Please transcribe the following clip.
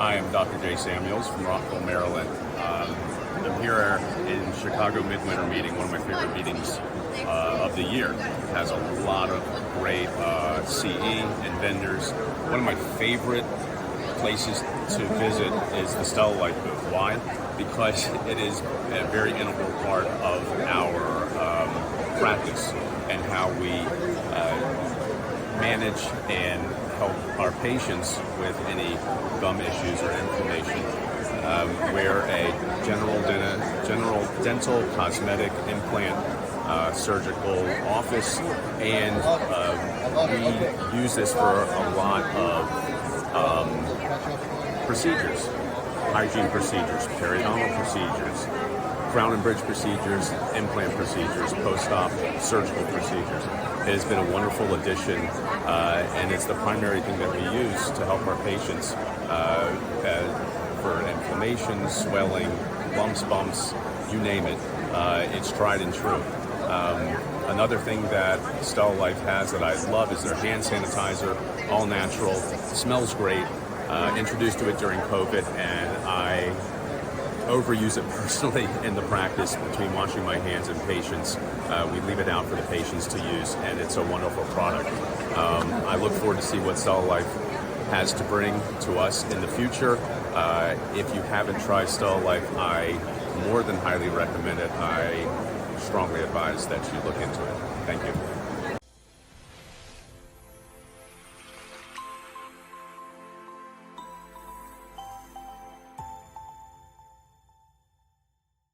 I am Dr. Jay Samuels from Rockville, Maryland. I'm here in Chicago Midwinter Meeting, one of my favorite meetings of the year. It has a lot of great CE and vendors. One of my favorite places to visit is the StellalLife booth. Why? Because it is a very integral part of our practice and how we manage and help our patients with any gum issues or inflammation. We're a general dental, cosmetic, implant, surgical office, and we use this for a lot of procedures, hygiene procedures, periodontal procedures, crown and bridge procedures, implant procedures, post-op surgical procedures. It has been a wonderful addition, and it's the primary thing that we use to help our patients for inflammation, swelling, lumps, bumps, you name it. It's tried and true. Another thing that StellalLife has that I love is their hand sanitizer, all natural, smells great. Introduced to it during COVID, and I overuse it personally in the practice between washing my hands and patients. We leave it out for the patients to use, and it's a wonderful product. I look forward to see what StellalLife has to bring to us in the future. If you haven't tried StellalLife, I more than highly recommend it. I strongly advise that you look into it. Thank you.